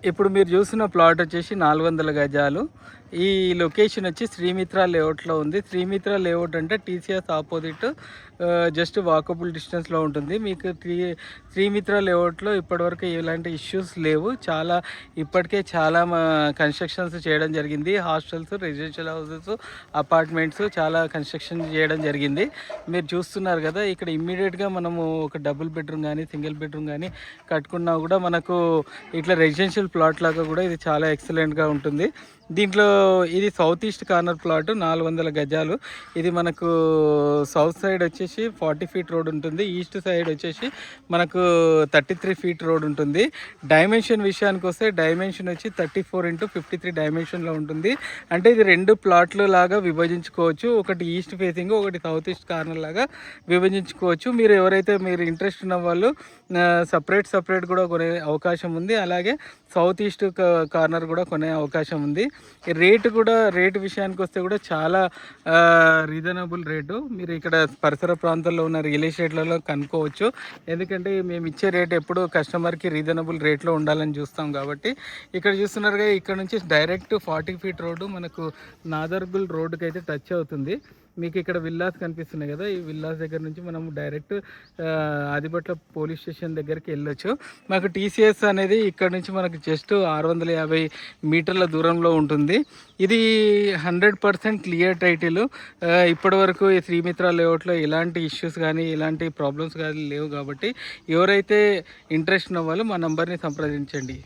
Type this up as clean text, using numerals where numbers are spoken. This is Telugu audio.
ఇప్పుడు మీరు చూసిన ప్లాట్ వచ్చేసి 400 గజాలు. ఈ లొకేషన్ వచ్చి శ్రీమిత్ర లేఅవుట్లో ఉంది. శ్రీమిత్ర లేఅవుట్ అంటే టీసీఎస్ ఆపోజిట్ జస్ట్ వాకబుల్ డిస్టెన్స్లో ఉంటుంది. మీకు శ్రీమిత్ర లేఅవుట్లో ఇప్పటివరకు ఎలాంటి ఇష్యూస్ లేవు. ఇప్పటికే చాలా కన్స్ట్రక్షన్స్ చేయడం జరిగింది. హాస్టల్స్, రెసిడెన్షియల్ హౌసెస్, అపార్ట్మెంట్స్ చాలా కన్స్ట్రక్షన్ చేయడం జరిగింది. మీరు చూస్తున్నారు కదా, ఇక్కడ ఇమ్మీడియట్గా మనము ఒక డబుల్ బెడ్రూమ్ కానీ సింగిల్ బెడ్రూమ్ కానీ కట్టుకున్నా కూడా మనకు ఇట్లా రెసిడెన్షియల్ ప్లాట్ లాగా కూడా ఇది చాలా ఎక్సలెంట్గా ఉంటుంది. దీంట్లో ఇది సౌత్ ఈస్ట్ కార్నర్ ప్లాట్ 400 గజాలు. ఇది మనకు సౌత్ సైడ్ వచ్చేసి 40 ఫీట్ రోడ్ ఉంటుంది. ఈస్ట్ సైడ్ వచ్చేసి మనకు 33 ఫీట్ రోడ్ ఉంటుంది. డైమెన్షన్ విషయానికి వస్తే డైమెన్షన్ వచ్చి 34x53 డైమెన్షన్లో ఉంటుంది. అంటే ఇది 2 ప్లాట్లు లాగా విభజించుకోవచ్చు. ఒకటి ఈస్ట్ ఫేసింగ్, ఒకటి సౌత్ ఈస్ట్ కార్నర్ లాగా విభజించుకోవచ్చు. మీరు ఇంట్రెస్ట్ ఉన్న వాళ్ళు సపరేట్ కూడా కొనే అవకాశం ఉంది. అలాగే సౌత్ ఈస్ట్ కార్నర్ కూడా కొనే అవకాశం ఉంది. రేటు విషయానికి వస్తే కూడా చాలా రీజనబుల్ రేటు. మీరు ఇక్కడ పరిసర ప్రాంతాల్లో ఉన్న రియల్ ఎస్టేట్లలో కనుక్కోవచ్చు. ఎందుకంటే మేము ఇచ్చే రేట్ ఎప్పుడు కస్టమర్కి రీజనబుల్ రేట్లో ఉండాలని చూస్తాం కాబట్టి. ఇక్కడ చూస్తున్నారుగా, ఇక్కడ నుంచి డైరెక్ట్ 40 ఫీట్ రోడ్డు మనకు నాదర్గుల్ రోడ్డుకి అయితే టచ్ అవుతుంది. మీకు ఇక్కడ విల్లాస్ కనిపిస్తున్నాయి కదా, ఈ విల్లాస్ దగ్గర నుంచి మనం డైరెక్ట్ ఆదిబట్ల పోలీస్ స్టేషన్ దగ్గరికి వెళ్ళొచ్చు. మాకు టీసీఎస్ అనేది ఇక్కడ నుంచి మనకు జస్ట్ 650 మీటర్ల దూరంలో ఉంటుంది. ఇది 100% క్లియర్ టైటిల్. ఇప్పటి వరకు ఈ శ్రీమిత్ర లేఅవుట్లో ఎలాంటి ఇష్యూస్ కానీ ఎలాంటి ప్రాబ్లమ్స్ కానీ లేవు కాబట్టి ఎవరైతే ఇంట్రెస్ట్ ఉన్న వాళ్ళు మా నంబర్ని సంప్రదించండి.